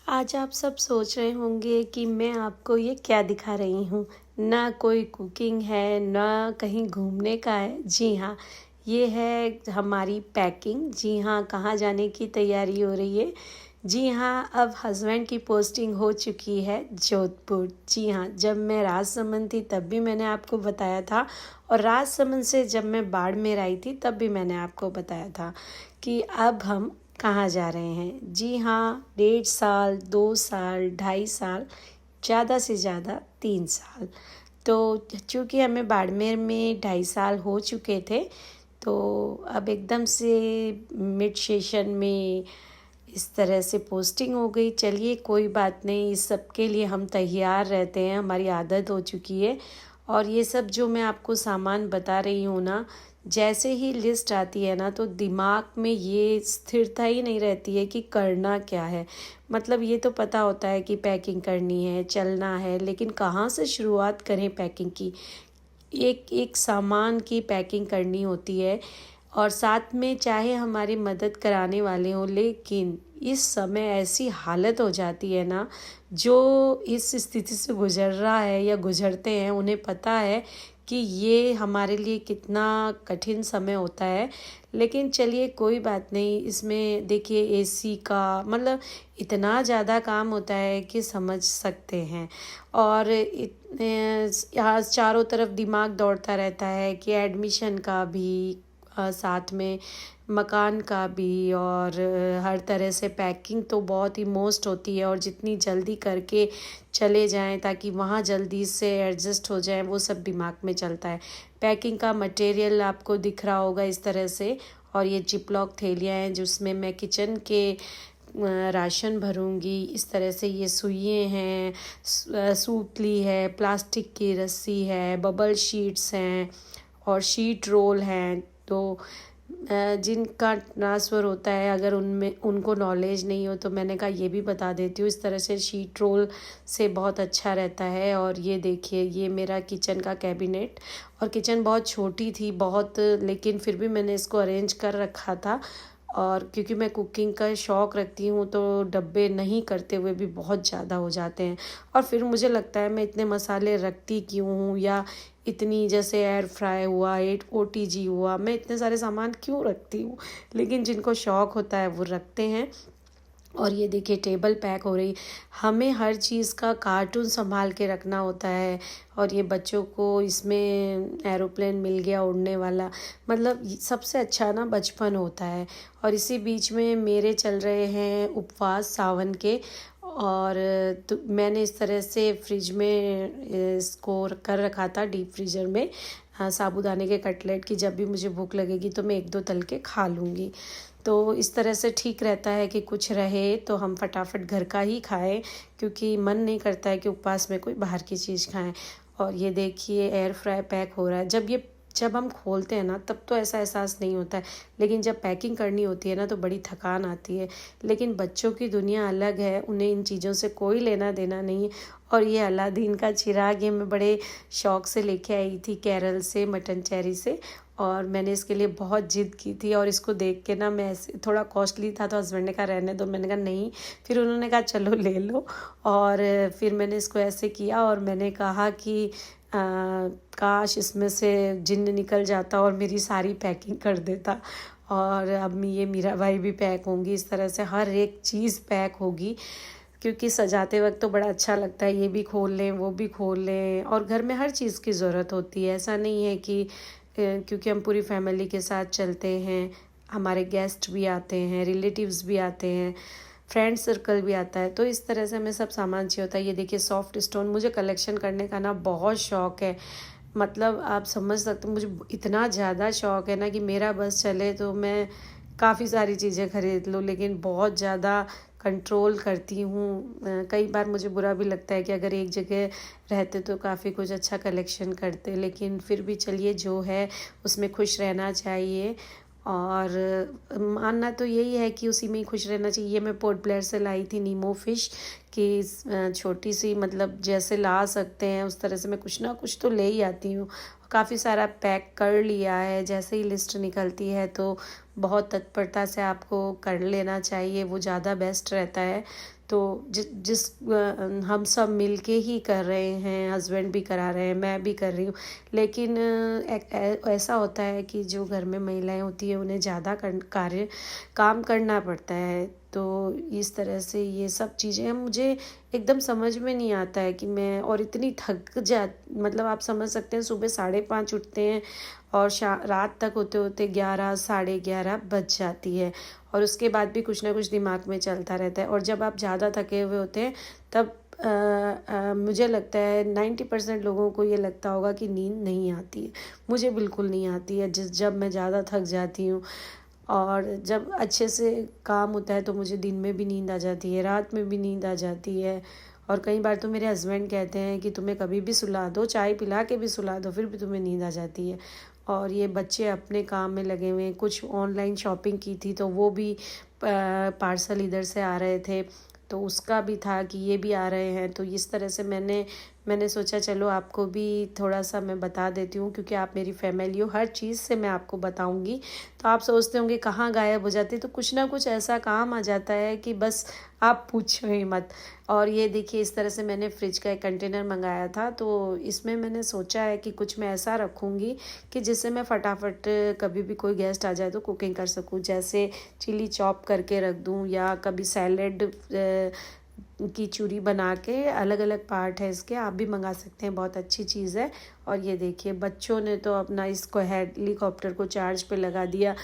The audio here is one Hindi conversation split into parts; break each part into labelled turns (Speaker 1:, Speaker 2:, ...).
Speaker 1: आज आप सब सोच रहे होंगे कि मैं आपको ये क्या दिखा रही हूँ। ना कोई कुकिंग है, ना कहीं घूमने का है। जी हाँ, ये है हमारी पैकिंग। जी हाँ, कहाँ जाने की तैयारी हो रही है। जी हाँ, अब हस्बैंड की पोस्टिंग हो चुकी है जोधपुर। जी हाँ, जब मैं राजसमंद थी तब भी मैंने आपको बताया था, और राजसमंद से जब मैं बाड़मेर आई थी तब भी मैंने आपको बताया था कि अब हम कहाँ जा रहे हैं। जी हाँ, 1.5 साल, 2 साल, 2.5 साल, ज़्यादा से ज़्यादा 3 साल। तो चूँकि हमें बाड़मेर में 2.5 साल हो चुके थे, तो अब एकदम से मिड सेशन में इस तरह से पोस्टिंग हो गई। चलिए कोई बात नहीं, इस सब के लिए हम तैयार रहते हैं, हमारी आदत हो चुकी है। और ये सब जो मैं आपको सामान बता रही हूँ ना, जैसे ही लिस्ट आती है ना तो दिमाग में ये स्थिरता ही नहीं रहती है कि करना क्या है। मतलब ये तो पता होता है कि पैकिंग करनी है, चलना है, लेकिन कहाँ से शुरुआत करें पैकिंग की। एक एक सामान की पैकिंग करनी होती है, और साथ में चाहे हमारी मदद कराने वाले हों, लेकिन इस समय ऐसी हालत हो जाती है ना, जो इस स्थिति से गुजर रहा है या गुजरते हैं उन्हें पता है कि ये हमारे लिए कितना कठिन समय होता है। लेकिन चलिए कोई बात नहीं, इसमें देखिए एसी का मतलब इतना ज़्यादा काम होता है कि समझ सकते हैं। और इतने यहाँ चारों तरफ दिमाग दौड़ता रहता है कि एडमिशन का भी, साथ में मकान का भी, और हर तरह से पैकिंग तो बहुत ही मोस्ट होती है, और जितनी जल्दी करके चले जाएं ताकि वहाँ जल्दी से एडजस्ट हो जाएं, वो सब दिमाग में चलता है। पैकिंग का मटेरियल आपको दिख रहा होगा इस तरह से, और ये जिपलॉक थैलियाँ हैं जिसमें मैं किचन के राशन भरूंगी। इस तरह से ये सुइयाँ हैं, सूतली है, प्लास्टिक की रस्सी है, बबल शीट्स हैं, और शीट रोल हैं। तो जिनका ट्रांसफ़र होता है, अगर उनमें उनको नॉलेज नहीं हो तो मैंने कहा ये भी बता देती हूँ। इस तरह से शीट रोल से बहुत अच्छा रहता है। और ये देखिए, ये मेरा किचन का कैबिनेट, और किचन बहुत छोटी थी बहुत, लेकिन फिर भी मैंने इसको अरेंज कर रखा था। और क्योंकि मैं कुकिंग का शौक़ रखती हूँ तो डब्बे नहीं करते हुए भी बहुत ज़्यादा हो जाते हैं। और फिर मुझे लगता है मैं इतने मसाले रखती क्यों हूँ, या इतनी जैसे एयर फ्राई हुआ, OTG हुआ, मैं इतने सारे सामान क्यों रखती हूँ। लेकिन जिनको शौक़ होता है वो रखते हैं। और ये देखिए टेबल पैक हो रही। हमें हर चीज़ का कार्टून संभाल के रखना होता है। और ये बच्चों को इसमें एरोप्लेन मिल गया उड़ने वाला, मतलब सबसे अच्छा ना बचपन होता है। और इसी बीच में मेरे चल रहे हैं उपवास सावन के। और तो मैंने इस तरह से फ्रिज में इसको कर रखा था, डीप फ्रीज़र में, साबूदाने के कटलेट की जब भी मुझे भूख लगेगी तो मैं 1-2 तल के खा लूँगी। तो इस तरह से ठीक रहता है कि कुछ रहे तो हम फटाफट घर का ही खाएं, क्योंकि मन नहीं करता है कि उपवास में कोई बाहर की चीज़ खाएं। और ये देखिए एयर फ्राई पैक हो रहा है। जब हम खोलते हैं ना तब तो ऐसा एहसास नहीं होता है, लेकिन जब पैकिंग करनी होती है ना तो बड़ी थकान आती है। लेकिन बच्चों की दुनिया अलग है, उन्हें इन चीज़ों से कोई लेना देना नहीं है। और ये अलादीन का चिराग, ये मैं बड़े शौक़ से लेके आई थी केरल से, मटन चेरी से। और मैंने इसके लिए बहुत ज़िद की थी, और इसको देख के ना मैं ऐसे, थोड़ा कॉस्टली था तो हस्बैंड ने कहा रहने दो, मैंने कहा नहीं। फिर उन्होंने कहा चलो ले लो। और फिर मैंने इसको ऐसे किया, और मैंने कहा कि काश इसमें से जिन्न निकल जाता और मेरी सारी पैकिंग कर देता। और अब ये मीरा भाई भी पैक होंगी, इस तरह से हर एक चीज़ पैक होगी, क्योंकि सजाते वक्त तो बड़ा अच्छा लगता है, ये भी खोल लें वो भी खोल लें। और घर में हर चीज़ की ज़रूरत होती है, ऐसा नहीं है कि क्योंकि हम पूरी फैमिली के साथ चलते हैं, हमारे गेस्ट भी आते हैं, रिलेटिव्स भी आते हैं, फ्रेंड सर्कल भी आता है, तो इस तरह से हमें सब सामान चाहिए होता है। ये देखिए सॉफ्ट स्टोन, मुझे कलेक्शन करने का ना बहुत शौक़ है। मतलब आप समझ सकते हो, मुझे इतना ज़्यादा शौक़ है ना कि मेरा बस चले तो मैं काफ़ी सारी चीज़ें खरीद लूँ, लेकिन बहुत ज़्यादा कंट्रोल करती हूँ। कई बार मुझे बुरा भी लगता है कि अगर एक जगह रहते तो काफ़ी कुछ अच्छा कलेक्शन करते, लेकिन फिर भी चलिए जो है उसमें खुश रहना चाहिए। और मानना तो यही है कि उसी में ही खुश रहना चाहिए। मैं पोर्ट ब्लेयर से लाई थी नीमो फ़िश की, छोटी सी, मतलब जैसे ला सकते हैं उस तरह से मैं कुछ ना कुछ तो ले ही आती हूँ। काफ़ी सारा पैक कर लिया है, जैसे ही लिस्ट निकलती है तो बहुत तत्परता से आपको कर लेना चाहिए, वो ज़्यादा बेस्ट रहता है। तो जिस हम सब मिलके ही कर रहे हैं, हस्बैंड भी करा रहे हैं, मैं भी कर रही हूँ, लेकिन ऐसा होता है कि जो घर में महिलाएं होती है उन्हें ज़्यादा काम करना पड़ता है। तो इस तरह से ये सब चीज़ें मुझे एकदम समझ में नहीं आता है कि मैं और इतनी थक जा मतलब आप समझ सकते हैं, सुबह 5:30 उठते हैं और रात तक होते होते 11 11:30 बज जाती है, और उसके बाद भी कुछ ना कुछ दिमाग में चलता रहता है। और जब आप ज़्यादा थके हुए होते हैं तब मुझे लगता है 90% लोगों को ये लगता होगा कि नींद नहीं आती है। मुझे बिल्कुल नहीं आती है जब मैं ज़्यादा थक जाती हूँ। और जब अच्छे से काम होता है तो मुझे दिन में भी नींद आ जाती है, रात में भी नींद आ जाती है। और कई बार तो मेरे हस्बैंड कहते हैं कि तुम्हें कभी भी सुला दो, चाय पिला के भी सुला दो, फिर भी तुम्हें नींद आ जाती है। और ये बच्चे अपने काम में लगे हुए हैं, कुछ ऑनलाइन शॉपिंग की थी तो वो भी पार्सल इधर से आ रहे थे, तो उसका भी था कि ये भी आ रहे हैं। तो इस तरह से मैंने सोचा चलो आपको भी थोड़ा सा मैं बता देती हूँ, क्योंकि आप मेरी फैमिली हो, हर चीज़ से मैं आपको बताऊँगी। तो आप सोचते होंगे कहाँ गायब हो जाती, तो कुछ ना कुछ ऐसा काम आ जाता है कि बस आप पूछो ही मत। और ये देखिए, इस तरह से मैंने फ्रिज का एक कंटेनर मंगाया था, तो इसमें मैंने सोचा है कि कुछ मैं ऐसा रखूँगी कि जिससे मैं फटाफट कभी भी कोई गेस्ट आ जाए तो कुकिंग कर सकूँ। जैसे चिली चॉप करके रख दूँ, या कभी सैलेड की चूरी बना के, अलग अलग पार्ट है इसके, आप भी मंगा सकते हैं, बहुत अच्छी चीज़ है। और ये देखिए, बच्चों ने तो अपना इसको हेलीकॉप्टर को चार्ज पे लगा दिया।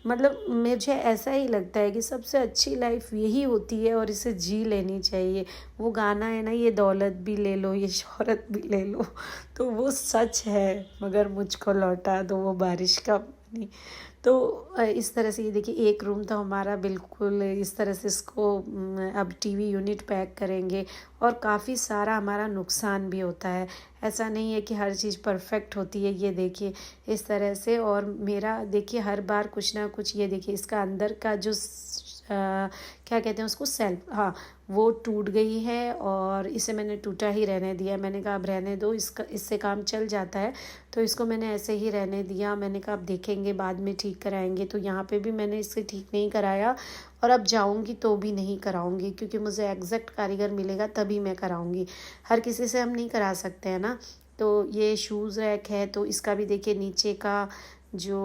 Speaker 1: मतलब मुझे ऐसा ही लगता है कि सबसे अच्छी लाइफ यही होती है और इसे जी लेनी चाहिए। वो गाना है ना, ये दौलत भी ले लो, ये शोहरत भी ले लो, तो वो सच है, मगर मुझको लौटा दो वो बारिश का पानी। तो इस तरह से ये देखिए, एक रूम तो हमारा बिल्कुल इस तरह से इसको अब टीवी यूनिट पैक करेंगे, और काफ़ी सारा हमारा नुकसान भी होता है। ऐसा नहीं है कि हर चीज़ परफेक्ट होती है। ये देखिए इस तरह से, और मेरा देखिए हर बार कुछ ना कुछ, ये देखिए इसका अंदर का जो क्या कहते हैं उसको, सेल्फ, हाँ, वो टूट गई है, और इसे मैंने टूटा ही रहने दिया। मैंने कहा अब रहने दो, इससे काम चल जाता है, तो इसको मैंने ऐसे ही रहने दिया। मैंने कहा अब देखेंगे, बाद में ठीक कराएंगे। तो यहाँ पे भी मैंने इसे ठीक नहीं कराया, और अब जाऊँगी तो भी नहीं कराऊँगी, क्योंकि मुझे एग्जैक्ट कारीगर मिलेगा तभी मैं कराऊँगी। हर किसी से हम नहीं करा सकते हैं ना। तो ये शूज़ रैक है, तो इसका भी देखिए नीचे का जो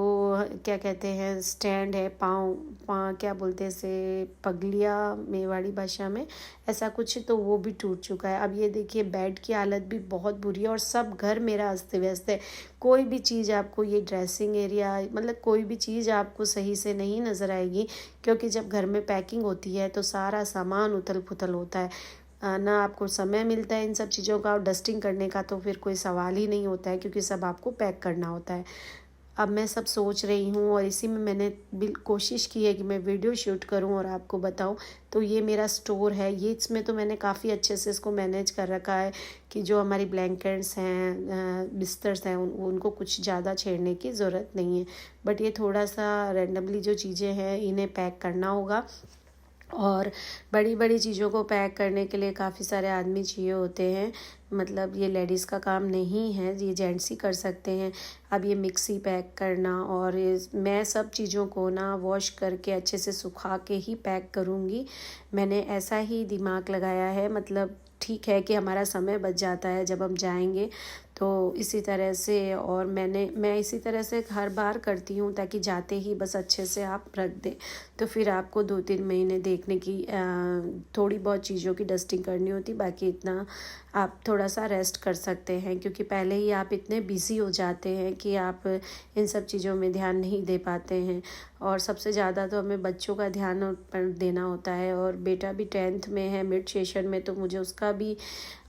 Speaker 1: क्या कहते हैं स्टैंड है, पाँव क्या बोलते हैं इसे, पगलिया मेवाड़ी भाषा में ऐसा कुछ, तो वो भी टूट चुका है। अब ये देखिए, बेड की हालत भी बहुत बुरी है, और सब घर मेरा अस्त व्यस्त है। कोई भी चीज़ आपको, ये ड्रेसिंग एरिया, मतलब कोई भी चीज़ आपको सही से नहीं नज़र आएगी, क्योंकि जब घर में पैकिंग होती है तो सारा सामान उथल पुथल होता है, ना आपको समय मिलता है इन सब चीज़ों का, और डस्टिंग करने का तो फिर कोई सवाल ही नहीं होता है, क्योंकि सब आपको पैक करना होता है। अब मैं सब सोच रही हूँ, और इसी में मैंने कोशिश की है कि मैं वीडियो शूट करूँ और आपको बताऊँ। तो ये मेरा स्टोर है, ये इसमें तो मैंने काफ़ी अच्छे से इसको मैनेज कर रखा है कि जो हमारी ब्लैंकेट्स हैं, बिस्तर्स हैं, उनको कुछ ज़्यादा छेड़ने की ज़रूरत नहीं है। बट ये थोड़ा सा रैंडमली जो चीज़ें हैं इन्हें पैक करना होगा, और बड़ी बड़ी चीज़ों को पैक करने के लिए काफ़ी सारे आदमी चाहिए होते हैं। मतलब ये लेडीज़ का काम नहीं है, ये जेंट्स ही कर सकते हैं। अब ये मिक्सी पैक करना, और मैं सब चीज़ों को ना वॉश करके अच्छे से सुखा के ही पैक करूँगी। मैंने ऐसा ही दिमाग लगाया है, मतलब ठीक है कि हमारा समय बच जाता है जब हम जाएंगे, तो इसी तरह से। और मैं इसी तरह से हर बार करती हूँ, ताकि जाते ही बस अच्छे से आप रख दें, तो फिर आपको 2-3 महीने देखने की थोड़ी बहुत चीज़ों की डस्टिंग करनी होती, बाकी इतना आप थोड़ा सा रेस्ट कर सकते हैं, क्योंकि पहले ही आप इतने बिज़ी हो जाते हैं कि आप इन सब चीज़ों में ध्यान नहीं दे पाते हैं। और सबसे ज़्यादा तो हमें बच्चों का ध्यान देना होता है, और बेटा भी 10th में है, मिड सेशन में, तो मुझे उसका भी,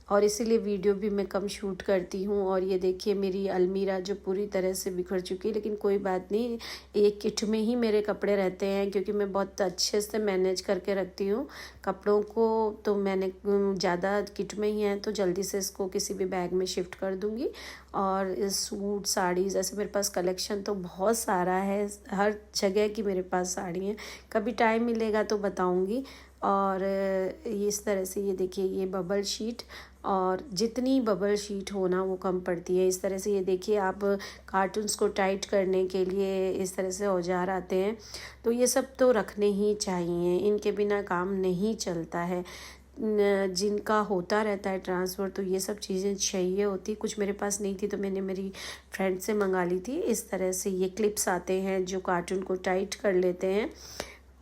Speaker 1: और इसीलिए वीडियो भी मैं कम शूट करती हूँ। और ये देखिए मेरी अलमीरा जो पूरी तरह से बिखर चुकी है, लेकिन कोई बात नहीं, एक किट में ही मेरे कपड़े रहते हैं, क्योंकि मैं बहुत अच्छे से मैनेज करके रखती हूँ कपड़ों को। तो मैंने ज़्यादा किट में ही है, तो जल्दी से इसको किसी भी बैग में शिफ्ट कर दूँगी। और सूट साड़ी, जैसे मेरे पास कलेक्शन तो बहुत सारा है, हर जगह की मेरे पास साड़ी हैं, कभी टाइम मिलेगा तो बताऊँगी। और इस तरह से ये देखिए ये बबल शीट, और जितनी बबल शीट हो ना वो कम पड़ती है। इस तरह से ये देखिए आप कार्टून्स को टाइट करने के लिए इस तरह से औजार आते हैं, तो ये सब तो रखने ही चाहिए, इनके बिना काम नहीं चलता है। जिनका होता रहता है ट्रांसफ़र तो ये सब चीज़ें चाहिए होती। कुछ मेरे पास नहीं थी तो मैंने मेरी फ्रेंड से मंगा ली थी। इस तरह से ये क्लिप्स आते हैं जो कार्टून को टाइट कर लेते हैं,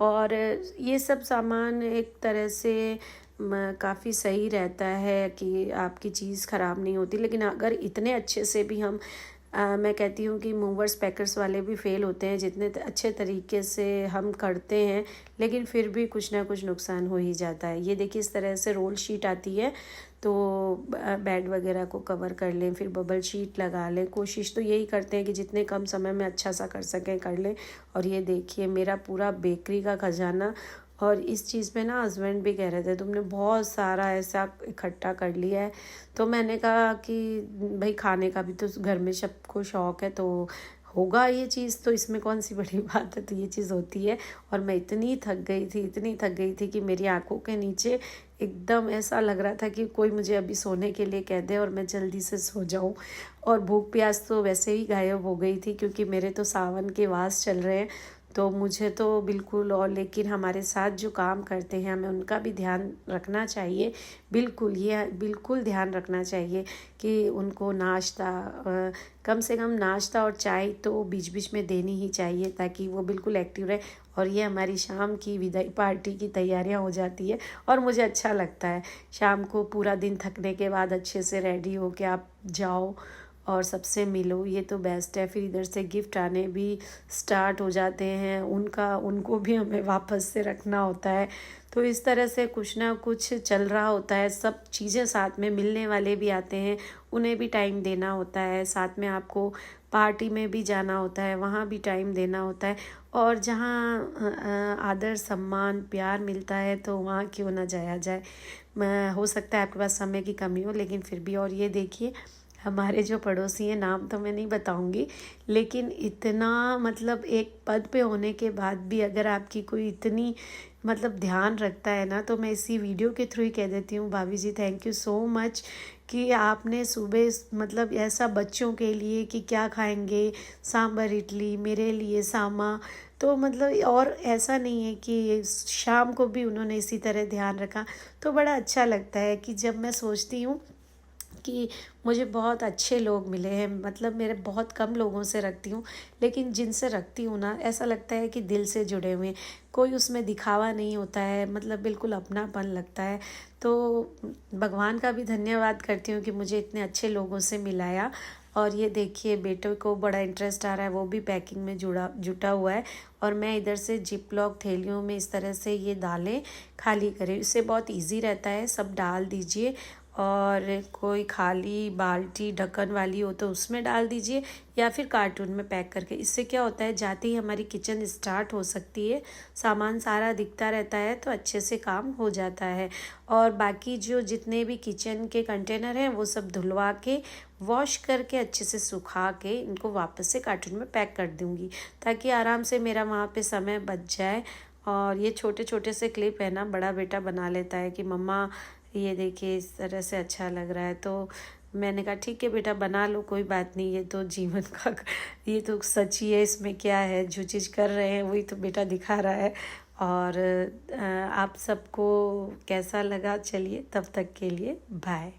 Speaker 1: और ये सब सामान एक तरह से काफ़ी सही रहता है कि आपकी चीज़ ख़राब नहीं होती। लेकिन अगर इतने अच्छे से भी हम मैं कहती हूँ कि मूवर्स पैकर्स वाले भी फ़ेल होते हैं, जितने अच्छे तरीके से हम करते हैं लेकिन फिर भी कुछ ना कुछ नुकसान हो ही जाता है। ये देखिए इस तरह से रोल शीट आती है, तो बेड वगैरह को कवर कर लें, फिर बबल शीट लगा लें। कोशिश तो यही करते हैं कि जितने कम समय में अच्छा सा कर सकें कर लें। और ये देखिए मेरा पूरा बेकरी का खजाना, और इस चीज़ पे ना हस्बैंड भी कह रहे थे तुमने बहुत सारा ऐसा इकट्ठा कर लिया है। तो मैंने कहा कि भाई खाने का भी तो घर में सबको शौक़ है, तो होगा ये चीज़, तो इसमें कौन सी बड़ी बात है, तो ये चीज़ होती है। और मैं इतनी थक गई थी कि मेरी आंखों के नीचे एकदम ऐसा लग रहा था कि कोई मुझे अभी सोने के लिए कह दे और मैं जल्दी से सो जाऊं। और भूख प्यास तो वैसे ही गायब हो गई थी क्योंकि मेरे तो सावन के वास चल रहे हैं, तो मुझे तो बिल्कुल। और लेकिन हमारे साथ जो काम करते हैं हमें उनका भी ध्यान रखना चाहिए। बिल्कुल ये बिल्कुल ध्यान रखना चाहिए कि उनको नाश्ता कम से कम नाश्ता और चाय तो बीच बीच में देनी ही चाहिए ताकि वो बिल्कुल एक्टिव रहे। और ये हमारी शाम की विदाई पार्टी की तैयारियां हो जाती है और मुझे अच्छा लगता है। शाम को पूरा दिन थकने के बाद अच्छे से रेडी हो के आप जाओ और सबसे मिलो, ये तो बेस्ट है। फिर इधर से गिफ्ट आने भी स्टार्ट हो जाते हैं, उनको भी हमें वापस से रखना होता है। तो इस तरह से कुछ ना कुछ चल रहा होता है। सब चीज़ें साथ में, मिलने वाले भी आते हैं, उन्हें भी टाइम देना होता है। साथ में आपको पार्टी में भी जाना होता है, वहाँ भी टाइम देना होता है। और जहाँ आदर सम्मान प्यार मिलता है तो वहाँ क्यों ना जाया जाए। हो सकता है आपके पास समय की कमी हो लेकिन फिर भी। और ये देखिए हमारे जो पड़ोसी हैं, नाम तो मैं नहीं बताऊंगी, लेकिन इतना मतलब एक पद पे होने के बाद भी अगर आपकी कोई इतनी मतलब ध्यान रखता है ना, तो मैं इसी वीडियो के थ्रू ही कह देती हूँ भाभी जी थैंक यू सो मच कि आपने सुबह मतलब ऐसा बच्चों के लिए कि क्या खाएंगे, सांभर इडली, मेरे लिए सामा, तो मतलब और ऐसा नहीं है कि शाम को भी उन्होंने इसी तरह ध्यान रखा। तो बड़ा अच्छा लगता है कि जब मैं सोचती हूँ कि मुझे बहुत अच्छे लोग मिले हैं। मतलब मेरे बहुत कम लोगों से रखती हूँ, लेकिन जिनसे रखती हूँ ना ऐसा लगता है कि दिल से जुड़े हुए हैं। कोई उसमें दिखावा नहीं होता है, मतलब बिल्कुल अपनापन लगता है। तो भगवान का भी धन्यवाद करती हूँ कि मुझे इतने अच्छे लोगों से मिलाया। और ये देखिए बेटों को बड़ा इंटरेस्ट आ रहा है, वो भी पैकिंग में जुटा हुआ है। और मैं इधर से जिप लॉक थैलियों में इस तरह से ये दालें खाली करें, इससे बहुत इजी रहता है। सब डाल दीजिए, और कोई खाली बाल्टी ढक्कन वाली हो तो उसमें डाल दीजिए, या फिर कार्टून में पैक करके। इससे क्या होता है, जाते ही हमारी किचन स्टार्ट हो सकती है, सामान सारा दिखता रहता है, तो अच्छे से काम हो जाता है। और बाकी जो जितने भी किचन के कंटेनर हैं वो सब धुलवा के वॉश करके अच्छे से सुखा के इनको वापस से कार्टून में पैक कर दूँगी, ताकि आराम से मेरा वहाँ पे समय बच जाए। और ये छोटे छोटे से क्लिप है ना, बड़ा बेटा बना लेता है कि मम्मा ये देखिए इस तरह से अच्छा लग रहा है। तो मैंने कहा ठीक है बेटा बना लो, कोई बात नहीं, ये तो जीवन का ये तो सच ही है, इसमें क्या है, जो चीज़ कर रहे हैं वही तो बेटा दिखा रहा है। और आप सबको कैसा लगा, चलिए तब तक के लिए बाय।